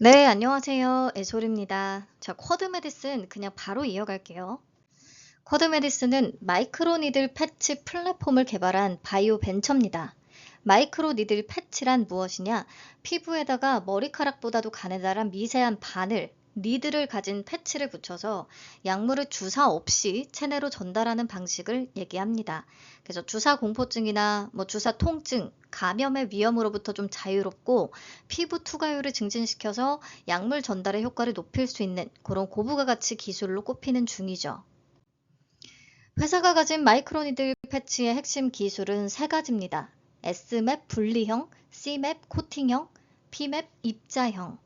네, 안녕하세요. 에솔입니다. 자, 쿼드 메디슨 그냥 바로 이어갈게요. 쿼드 메디슨은 마이크로 니들 패치 플랫폼을 개발한 바이오 벤처입니다. 마이크로 니들 패치란 무엇이냐? 피부에다가 머리카락보다도 가느다란 미세한 바늘, 니들을 가진 패치를 붙여서 약물을 주사 없이 체내로 전달하는 방식을 얘기합니다. 그래서 주사 공포증이나 주사 통증, 감염의 위험으로부터 좀 자유롭고 피부 투과율을 증진시켜서 약물 전달의 효과를 높일 수 있는 그런 고부가 가치 기술로 꼽히는 중이죠. 회사가 가진 마이크로니들 패치의 핵심 기술은 세 가지입니다. S맵 분리형, C맵 코팅형, P맵 입자형.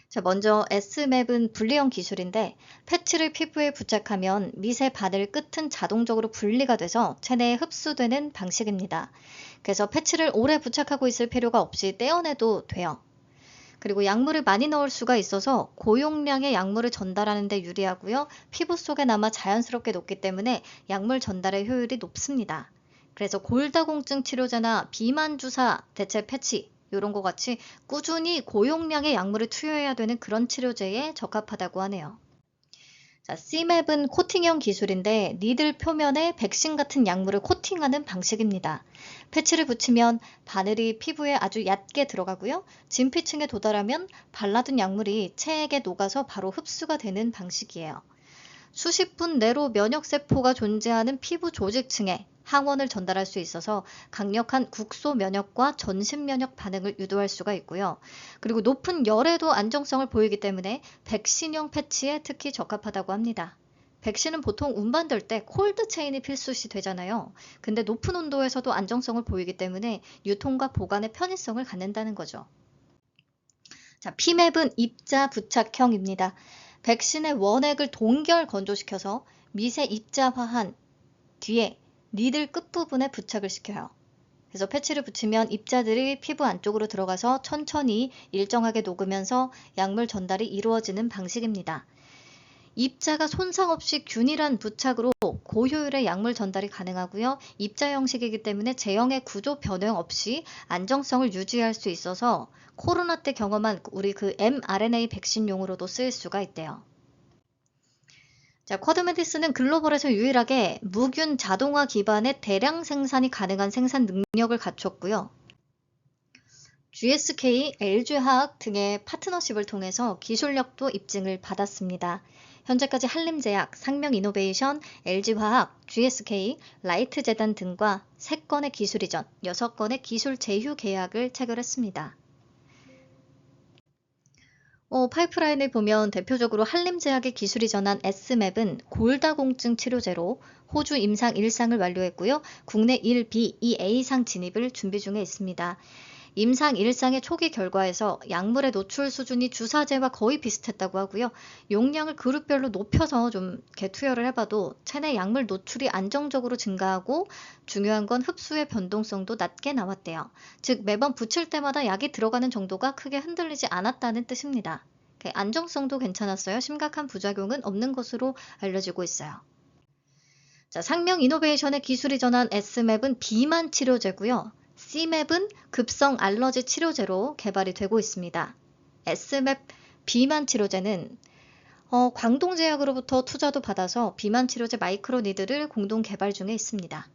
자, 먼저 S맵은 분리형 기술인데 패치를 피부에 부착하면 미세 바늘 끝은 자동적으로 분리가 돼서 체내에 흡수되는 방식입니다. 그래서 패치를 오래 부착하고 있을 필요가 없이 떼어내도 돼요. 그리고 약물을 많이 넣을 수가 있어서 고용량의 약물을 전달하는 데 유리하고요. 피부 속에 남아 자연스럽게 녹기 때문에 약물 전달의 효율이 높습니다. 그래서 골다공증 치료제나 비만 주사 대체 패치 이런 것 같이 꾸준히 고용량의 약물을 투여해야 되는 그런 치료제에 적합하다고 하네요. 자, C맵은 코팅형 기술인데 니들 표면에 백신 같은 약물을 코팅하는 방식입니다. 패치를 붙이면 바늘이 피부에 아주 얕게 들어가고요. 진피층에 도달하면 발라둔 약물이 체액에 녹아서 바로 흡수가 되는 방식이에요. 수십 분 내로 면역세포가 존재하는 피부 조직층에 항원을 전달할 수 있어서 강력한 국소 면역과 전신 면역 반응을 유도할 수가 있고요. 그리고 높은 열에도 안정성을 보이기 때문에 백신형 패치에 특히 적합하다고 합니다. 백신은 보통 운반될 때 콜드 체인이 필수시 되잖아요. 근데 높은 온도에서도 안정성을 보이기 때문에 유통과 보관의 편의성을 갖는다는 거죠. 자, P맵은 입자 부착형입니다. 백신의 원액을 동결 건조시켜서 미세 입자화한 뒤에 니들 끝부분에 부착을 시켜요. 그래서 패치를 붙이면 입자들이 피부 안쪽으로 들어가서 천천히 일정하게 녹으면서 약물 전달이 이루어지는 방식입니다. 입자가 손상 없이 균일한 부착으로 고효율의 약물 전달이 가능하고요. 입자 형식이기 때문에 제형의 구조 변형 없이 안정성을 유지할 수 있어서 코로나 때 경험한 우리 그 mRNA 백신용으로도 쓰일 수가 있대요. 자, 쿼드메디스는 글로벌에서 유일하게 무균 자동화 기반의 대량 생산이 가능한 생산 능력을 갖췄고요. GSK, LG화학 등의 파트너십을 통해서 기술력도 입증을 받았습니다. 현재까지 한림제약, 상명이노베이션, LG화학, GSK, 라이트재단 등과 3건의 기술 이전, 6건의 기술 제휴 계약을 체결했습니다. 파이프라인을 보면 대표적으로 한림제약의 기술이 전한 S맵은 골다공증 치료제로 호주 임상 1상을 완료했고요. 국내 1B, 2A상 진입을 준비 중에 있습니다. 임상 1상의 초기 결과에서 약물의 노출 수준이 주사제와 거의 비슷했다고 하고요. 용량을 그룹별로 높여서 좀 개투여를 해봐도 체내 약물 노출이 안정적으로 증가하고 중요한 건 흡수의 변동성도 낮게 나왔대요. 즉 매번 붙일 때마다 약이 들어가는 정도가 크게 흔들리지 않았다는 뜻입니다. 안정성도 괜찮았어요. 심각한 부작용은 없는 것으로 알려지고 있어요. 자, 상명 이노베이션의 기술이 전한 S맵은 비만 치료제고요. C맵은 급성 알러지 치료제로 개발이 되고 있습니다. S맵 비만 치료제는 광동제약으로부터 투자도 받아서 비만 치료제 마이크로니드를 공동 개발 중에 있습니다.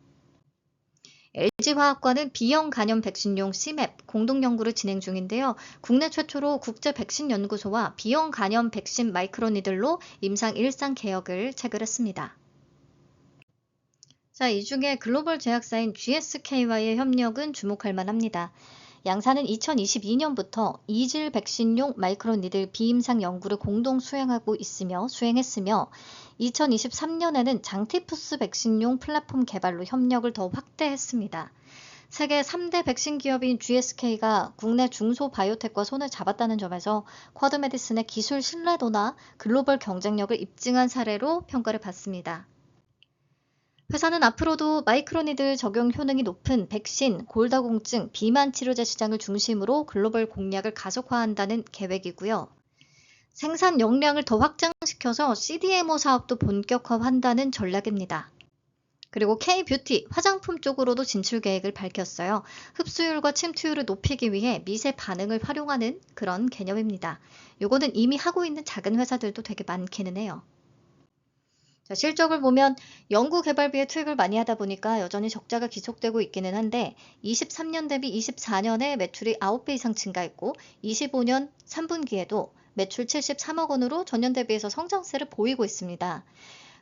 LG화학과는 B형 간염 백신용 C맵 공동 연구를 진행 중인데요. 국내 최초로 국제백신연구소와 B형 간염 백신 마이크로니들로 임상 1상 계약을 체결했습니다. 자, 이 중에 글로벌 제약사인 GSK와의 협력은 주목할 만합니다. 양사는 2022년부터 이질 백신용 마이크로니들 비임상 연구를 공동 수행했으며 2023년에는 장티푸스 백신용 플랫폼 개발로 협력을 더 확대했습니다. 세계 3대 백신 기업인 GSK가 국내 중소바이오텍과 손을 잡았다는 점에서 쿼드메디슨의 기술 신뢰도나 글로벌 경쟁력을 입증한 사례로 평가를 받습니다. 회사는 앞으로도 마이크로니들 적용 효능이 높은 백신, 골다공증, 비만 치료제 시장을 중심으로 글로벌 공략을 가속화한다는 계획이고요. 생산 역량을 더 확장시켜서 CDMO 사업도 본격화한다는 전략입니다. 그리고 K뷰티 화장품 쪽으로도 진출 계획을 밝혔어요. 흡수율과 침투율을 높이기 위해 미세 반응을 활용하는 그런 개념입니다. 요거는 이미 하고 있는 작은 회사들도 되게 많기는 해요. 자, 실적을 보면 연구개발비에 투입을 많이 하다 보니까 여전히 적자가 지속되고 있기는 한데 23년 대비 24년에 매출이 9배 이상 증가했고 25년 3분기에도 매출 73억 원으로 전년 대비해서 성장세를 보이고 있습니다.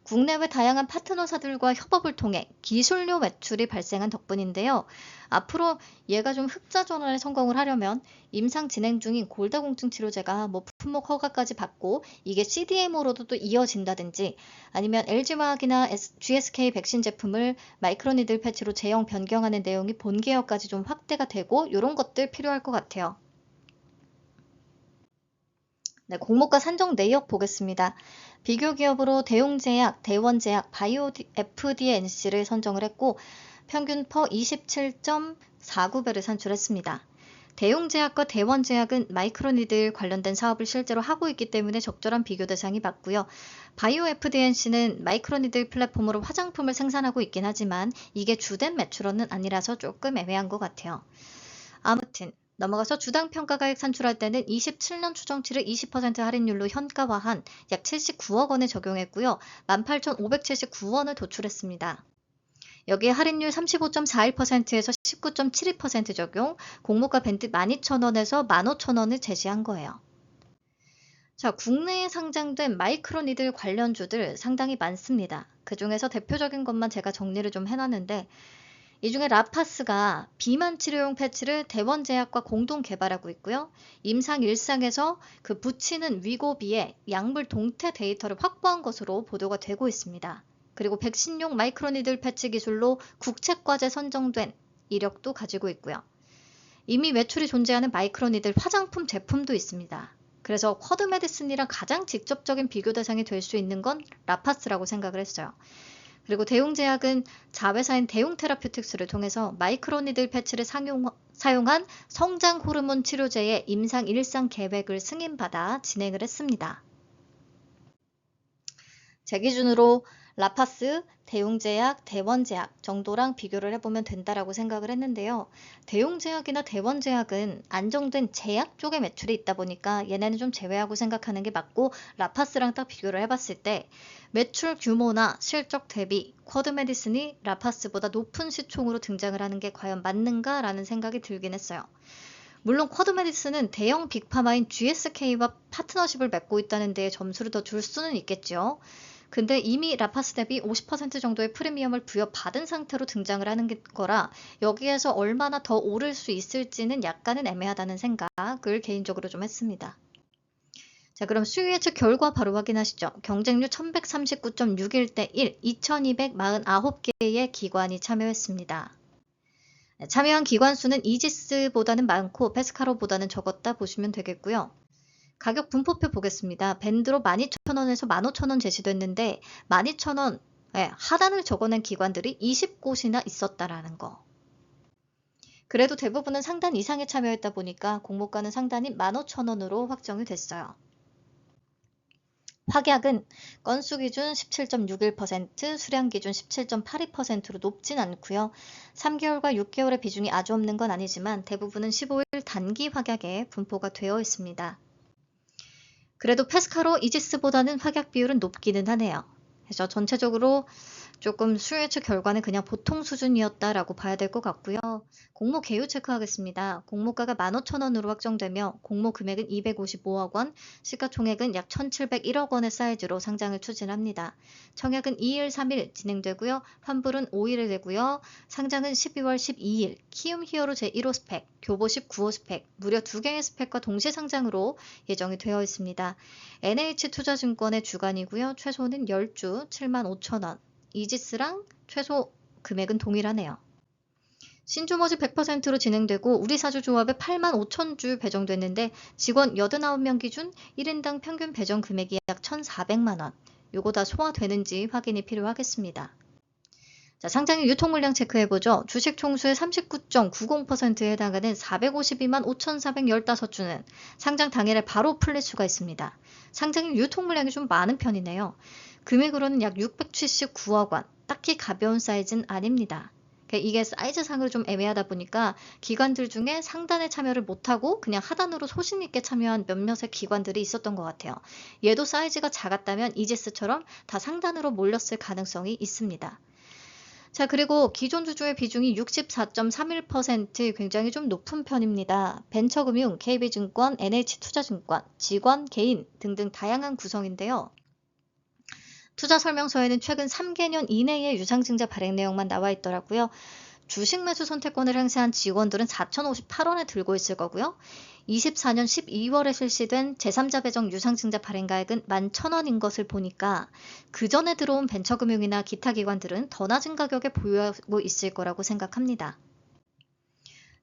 국내외 다양한 파트너사들과 협업을 통해 기술료 매출이 발생한 덕분인데요. 앞으로 얘가 좀 흑자 전환에 성공을 하려면 임상 진행 중인 골다공증 치료제가 뭐 품목 허가까지 받고 이게 CDMO로도 또 이어진다든지 아니면 LG화학이나 GSK 백신 제품을 마이크로니들 패치로 제형 변경하는 내용이 본계열까지 좀 확대가 되고 이런 것들 필요할 것 같아요. 네, 공모가 산정 내역 보겠습니다. 비교 기업으로 대웅제약, 대원제약, 바이오 FDNC를 선정을 했고 평균 퍼 27.49배를 산출했습니다. 대웅제약과 대원제약은 마이크로니들 관련된 사업을 실제로 하고 있기 때문에 적절한 비교 대상이 맞고요. 바이오 FDNC는 마이크로니들 플랫폼으로 화장품을 생산하고 있긴 하지만 이게 주된 매출원은 아니라서 조금 애매한 것 같아요. 아무튼 넘어가서 주당 평가가액 산출할 때는 27년 추정치를 20% 할인율로 현가화한 약 79억 원을 적용했고요. 18,579원을 도출했습니다. 여기에 할인율 35.41%에서 19.72% 적용, 공모가 밴드 12,000원에서 15,000원을 제시한 거예요. 자, 국내에 상장된 마이크로니들 관련주들 상당히 많습니다. 그 중에서 대표적인 것만 제가 정리를 좀 해놨는데 이 중에 라파스가 비만 치료용 패치를 대원제약과 공동 개발하고 있고요. 임상 일상에서 그 붙이는 위고비의 약물 동태 데이터를 확보한 것으로 보도가 되고 있습니다. 그리고 백신용 마이크로니들 패치 기술로 국책과제 선정된 이력도 가지고 있고요. 이미 매출이 존재하는 마이크로니들 화장품 제품도 있습니다. 그래서 쿼드 메디슨이랑 가장 직접적인 비교 대상이 될 수 있는 건 라파스라고 생각을 했어요. 그리고 대웅제약은 자회사인 대웅테라퓨틱스를 통해서 마이크로니들 패치를 사용한 성장 호르몬 치료제의 임상 일상 계획을 승인받아 진행을 했습니다. 제 기준으로 라파스, 대웅제약, 대원제약 정도랑 비교를 해보면 된다라고 생각을 했는데요. 대웅제약이나 대원제약은 안정된 제약 쪽의 매출이 있다 보니까 얘네는 좀 제외하고 생각하는 게 맞고 라파스랑 딱 비교를 해봤을 때 매출 규모나 실적 대비 쿼드 메디슨이 라파스보다 높은 시총으로 등장을 하는 게 과연 맞는가라는 생각이 들긴 했어요. 물론 쿼드 메디슨은 대형 빅파마인 GSK와 파트너십을 맺고 있다는 데에 점수를 더 줄 수는 있겠죠. 근데 이미 라파스 대비 50% 정도의 프리미엄을 부여받은 상태로 등장을 하는 거라 여기에서 얼마나 더 오를 수 있을지는 약간은 애매하다는 생각을 개인적으로 좀 했습니다. 자, 그럼 수요 예측 결과 바로 확인하시죠. 경쟁률 1139.61대 1, 2249개의 기관이 참여했습니다. 참여한 기관 수는 이지스보다는 많고 페스카로보다는 적었다 보시면 되겠고요. 가격 분포표 보겠습니다. 밴드로 12,000원에서 15,000원 제시됐는데 12,000원 하단을 적어낸 기관들이 20곳이나 있었다라는 거. 그래도 대부분은 상단 이상에 참여했다 보니까 공모가는 상단이 15,000원으로 확정이 됐어요. 확약은 건수 기준 17.61%, 수량 기준 17.82%로 높진 않고요. 3개월과 6개월의 비중이 아주 없는 건 아니지만 대부분은 15일 단기 확약에 분포가 되어 있습니다. 그래도 페스카로 이지스보다는 확약 비율은 높기는 하네요. 그래서 전체적으로 조금 수요 예측 결과는 그냥 보통 수준이었다라고 봐야 될 것 같고요. 공모 개요 체크하겠습니다. 공모가가 15,000원으로 확정되며 공모 금액은 255억 원, 시가총액은 약 1,701억 원의 사이즈로 상장을 추진합니다. 청약은 2일, 3일 진행되고요. 환불은 5일에 되고요. 상장은 12월 12일, 키움 히어로 제1호 스펙, 교보 19호 스펙, 무려 2개의 스펙과 동시 상장으로 예정이 되어 있습니다. NH투자증권의 주관이고요. 최소는 10주 75,000원. 이지스랑 최소 금액은 동일하네요. 신주 모집 100%로 진행되고 우리 사주 조합에 85,000주 배정됐는데 직원 89명 기준 1인당 평균 배정 금액이 약 1,400만 원. 요거 다 소화되는지 확인이 필요하겠습니다. 자, 상장일 유통 물량 체크해보죠. 주식 총수의 39.90%에 해당하는 452만 5,415주는 상장 당일에 바로 풀릴 수가 있습니다. 상장일 유통 물량이 좀 많은 편이네요. 금액으로는 약 679억 원. 딱히 가벼운 사이즈는 아닙니다. 이게 사이즈상으로 좀 애매하다 보니까 기관들 중에 상단에 참여를 못하고 그냥 하단으로 소신 있게 참여한 몇몇의 기관들이 있었던 것 같아요. 얘도 사이즈가 작았다면 이지스처럼 다 상단으로 몰렸을 가능성이 있습니다. 자, 그리고 기존 주주의 비중이 64.31%, 굉장히 좀 높은 편입니다. 벤처금융, KB증권, NH투자증권, 직원, 개인 등등 다양한 구성인데요. 투자 설명서에는 최근 3개년 이내의 유상증자 발행 내용만 나와 있더라고요. 주식 매수 선택권을 행사한 직원들은 4,058원에 들고 있을 거고요. 24년 12월에 실시된 제3자 배정 유상증자 발행가액은 11,000원인 것을 보니까 그 전에 들어온 벤처금융이나 기타 기관들은 더 낮은 가격에 보유하고 있을 거라고 생각합니다.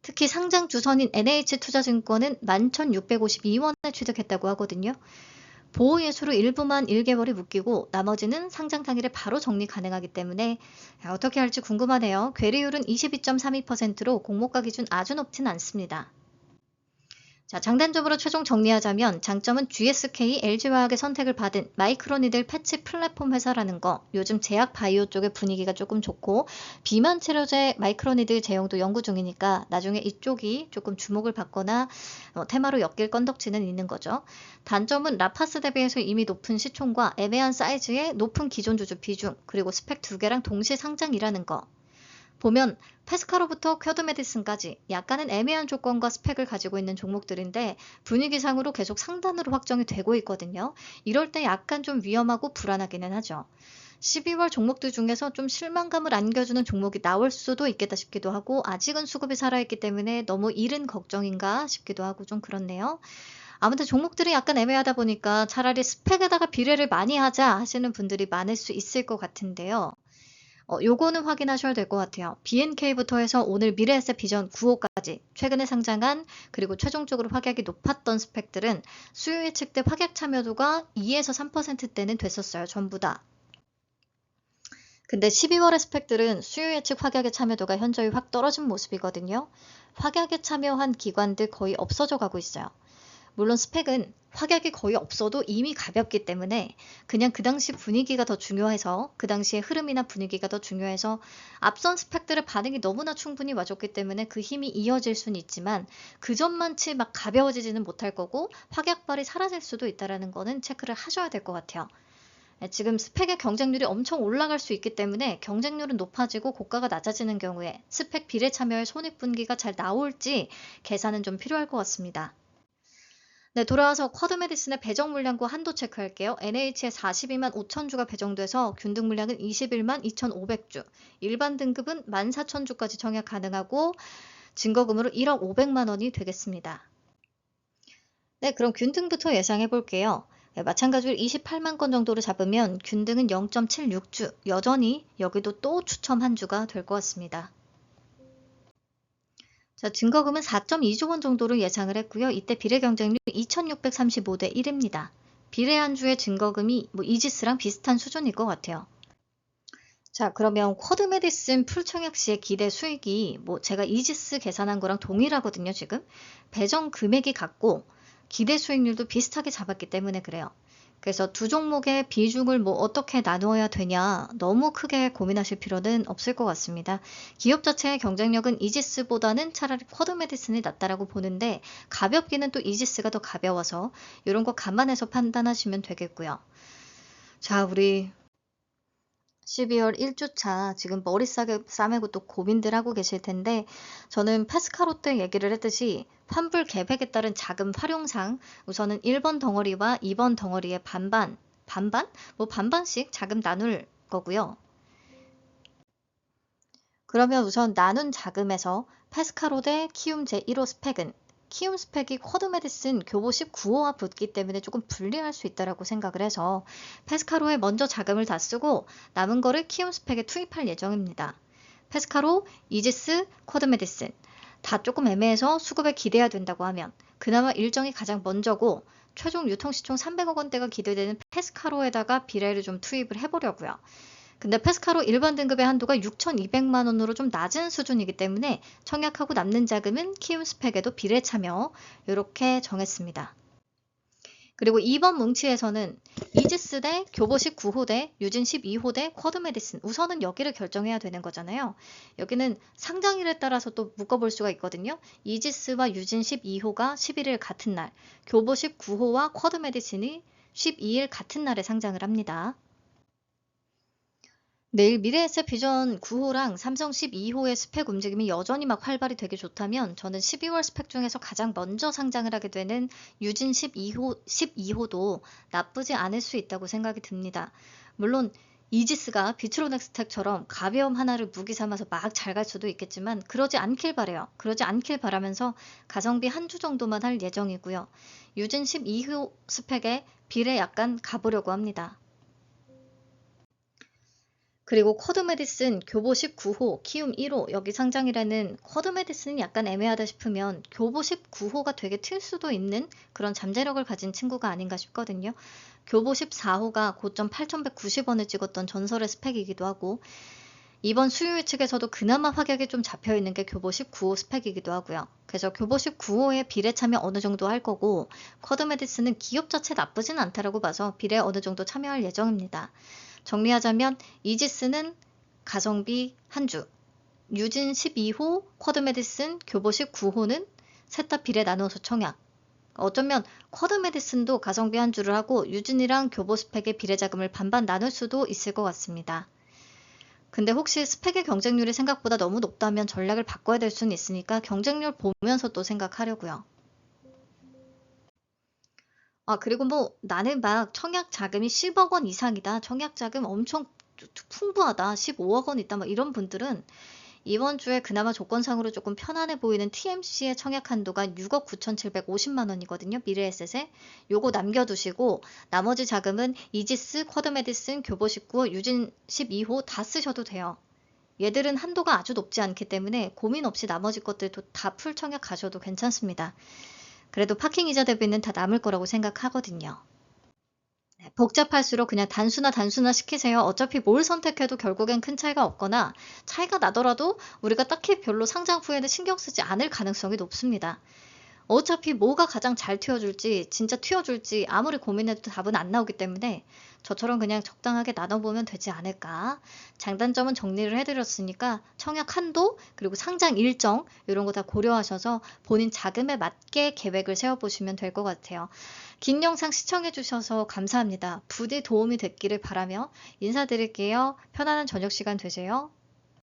특히 상장 주선인 NH투자증권은 11,652원에 취득했다고 하거든요. 보호예수로 일부만 1개월이 묶이고 나머지는 상장 당일에 바로 정리 가능하기 때문에 어떻게 할지 궁금하네요. 괴리율은 22.32%로 공모가 기준 아주 높진 않습니다. 자, 장단점으로 최종 정리하자면 장점은 GSK, LG화학의 선택을 받은 마이크로니들 패치 플랫폼 회사라는 거, 요즘 제약 바이오 쪽의 분위기가 조금 좋고 비만 치료제 마이크로니들 제형도 연구 중이니까 나중에 이쪽이 조금 주목을 받거나 테마로 엮일 건덕지는 있는 거죠. 단점은 라파스 대비해서 이미 높은 시총과 애매한 사이즈의 높은 기존 주주 비중, 그리고 스펙 2개랑 동시 상장이라는 거. 보면 페스카로부터 쿼드메디슨까지 약간은 애매한 조건과 스펙을 가지고 있는 종목들인데 분위기상으로 계속 상단으로 확정이 되고 있거든요. 이럴 때 약간 좀 위험하고 불안하기는 하죠. 12월 종목들 중에서 좀 실망감을 안겨주는 종목이 나올 수도 있겠다 싶기도 하고 아직은 수급이 살아있기 때문에 너무 이른 걱정인가 싶기도 하고 좀 그렇네요. 아무튼 종목들이 약간 애매하다 보니까 차라리 스펙에다가 비례를 많이 하자 하시는 분들이 많을 수 있을 것 같은데요. 요거는 확인하셔야 될 것 같아요. BNK부터 해서 오늘 미래에셋 비전 9호까지 최근에 상장한 그리고 최종적으로 확약이 높았던 스펙들은 수요 예측 때 확약 참여도가 2에서 3%대는 됐었어요. 전부 다. 근데 12월의 스펙들은 수요 예측 확약의 참여도가 현저히 확 떨어진 모습이거든요. 확약에 참여한 기관들 거의 없어져 가고 있어요. 물론 스펙은 확약이 거의 없어도 이미 가볍기 때문에 그냥 그 당시 분위기가 더 중요해서 그 당시의 흐름이나 분위기가 더 중요해서 앞선 스펙들의 반응이 너무나 충분히 와줬기 때문에 그 힘이 이어질 수는 있지만 그 전만치 막 가벼워지지는 못할 거고 확약발이 사라질 수도 있다는 거는 체크를 하셔야 될 것 같아요. 지금 스펙의 경쟁률이 엄청 올라갈 수 있기 때문에 경쟁률은 높아지고 고가가 낮아지는 경우에 스펙 비례 참여의 손익분기가 잘 나올지 계산은 좀 필요할 것 같습니다. 네, 돌아와서 쿼드메디슨의 배정 물량과 한도 체크할게요. NH에 42만 5천 주가 배정돼서 균등 물량은 21만 2,500주, 일반 등급은 14,000주까지 청약 가능하고 증거금으로 1억 500만 원이 되겠습니다. 네, 그럼 균등부터 예상해 볼게요. 네, 마찬가지로 28만 건 정도로 잡으면 균등은 0.76주, 여전히 여기도 또 추첨 한 주가 될 것 같습니다. 자, 증거금은 4.2조 원 정도로 예상을 했고요. 이때 비례 경쟁률 2635대 1입니다. 비례 한 주의 증거금이 이지스랑 비슷한 수준일 것 같아요. 자, 그러면 쿼드메디슨 풀청약 시의 기대 수익이 제가 이지스 계산한 거랑 동일하거든요, 지금. 배정 금액이 같고 기대 수익률도 비슷하게 잡았기 때문에 그래요. 그래서 두 종목의 비중을 어떻게 나누어야 되냐 너무 크게 고민하실 필요는 없을 것 같습니다. 기업 자체의 경쟁력은 이지스보다는 차라리 쿼드메디슨이 낫다라고 보는데 가볍기는 또 이지스가 더 가벼워서 이런 거 감안해서 판단하시면 되겠고요. 자, 우리 12월 1주차 지금 머리 싸매고 또 고민들 하고 계실 텐데 저는 페스카로 때 얘기를 했듯이 환불 계획에 따른 자금 활용상 우선은 1번 덩어리와 2번 덩어리의 반반? 반반씩 자금 나눌 거고요. 그러면 우선 나눈 자금에서 페스카로 대 키움 제1호 스펙은 키움 스펙이 쿼드메디슨 교보 19호와 붙기 때문에 조금 불리할 수 있다고 생각을 해서 페스카로에 먼저 자금을 다 쓰고 남은 거를 키움 스펙에 투입할 예정입니다. 페스카로, 이지스, 쿼드메디슨 다 조금 애매해서 수급에 기대야 된다고 하면 그나마 일정이 가장 먼저고 최종 유통시총 300억 원대가 기대되는 페스카로에다가 비례를 좀 투입을 해보려고요. 근데 페스카로 일반 등급의 한도가 6,200만 원으로 좀 낮은 수준이기 때문에 청약하고 남는 자금은 키움 스펙에도 비례 참여 이렇게 정했습니다. 그리고 2번 뭉치에서는 이지스 대 교보 19호 대 유진 12호 대 쿼드 메디슨. 우선은 여기를 결정해야 되는 거잖아요. 여기는 상장일에 따라서 또 묶어볼 수가 있거든요. 이지스와 유진 12호가 11일 같은 날, 교보 19호와 쿼드 메디슨이 12일 같은 날에 상장을 합니다. 내일 미래에셋 비전 9호랑 삼성 12호의 스펙 움직임이 여전히 막 활발히 되게 좋다면 저는 12월 스펙 중에서 가장 먼저 상장을 하게 되는 유진 12호도 나쁘지 않을 수 있다고 생각이 듭니다. 물론 이지스가 비트로넥스텍처럼 가벼움 하나를 무기 삼아서 막 잘 갈 수도 있겠지만 그러지 않길 바래요. 그러지 않길 바라면서 가성비 한 주 정도만 할 예정이고요. 유진 12호 스펙에 비례 약간 가보려고 합니다. 그리고 쿼드 메디슨 교보 19호, 키움 1호 여기 상장이라는 쿼드 메디슨이 약간 애매하다 싶으면 교보 19호가 되게 튈 수도 있는 그런 잠재력을 가진 친구가 아닌가 싶거든요. 교보 14호가 고점 8,190원을 찍었던 전설의 스펙이기도 하고 이번 수요일 측에서도 그나마 확약이 좀 잡혀있는 게 교보 19호 스펙이기도 하고요. 그래서 교보 19호의 비례 참여 어느 정도 할 거고 쿼드 메디슨은 기업 자체 나쁘진 않다라고 봐서 비례 어느 정도 참여할 예정입니다. 정리하자면 이지스는 가성비 한 주, 유진 12호, 쿼드 메디슨, 교보 19호는 셋 다 비례 나누어서 청약. 어쩌면 쿼드 메디슨도 가성비 한 주를 하고 유진이랑 교보 스펙의 비례 자금을 반반 나눌 수도 있을 것 같습니다. 근데 혹시 스펙의 경쟁률이 생각보다 너무 높다면 전략을 바꿔야 될 수는 있으니까 경쟁률 보면서 또 생각하려고요. 그리고 뭐 나는 막 청약 자금이 10억 원 이상이다. 청약 자금 엄청 풍부하다. 15억 원 있다. 막 이런 분들은 이번 주에 그나마 조건상으로 조금 편안해 보이는 TMC의 청약 한도가 6억 9,750만 원이거든요. 미래에셋에. 요거 남겨두시고 나머지 자금은 이지스, 쿼드 메디슨, 교보 19호, 유진 12호 다 쓰셔도 돼요. 얘들은 한도가 아주 높지 않기 때문에 고민 없이 나머지 것들도 다 풀 청약 가셔도 괜찮습니다. 그래도 파킹 이자 대비는 다 남을 거라고 생각하거든요. 복잡할수록 그냥 단순화 시키세요. 어차피 뭘 선택해도 결국엔 큰 차이가 없거나 차이가 나더라도 우리가 딱히 별로 상장 후에는 신경 쓰지 않을 가능성이 높습니다. 어차피 뭐가 가장 잘 튀어줄지, 진짜 튀어줄지 아무리 고민해도 답은 안 나오기 때문에 저처럼 그냥 적당하게 나눠보면 되지 않을까. 장단점은 정리를 해드렸으니까 청약 한도, 그리고 상장 일정 이런 거 다 고려하셔서 본인 자금에 맞게 계획을 세워보시면 될 것 같아요. 긴 영상 시청해주셔서 감사합니다. 부디 도움이 됐기를 바라며 인사드릴게요. 편안한 저녁 시간 되세요.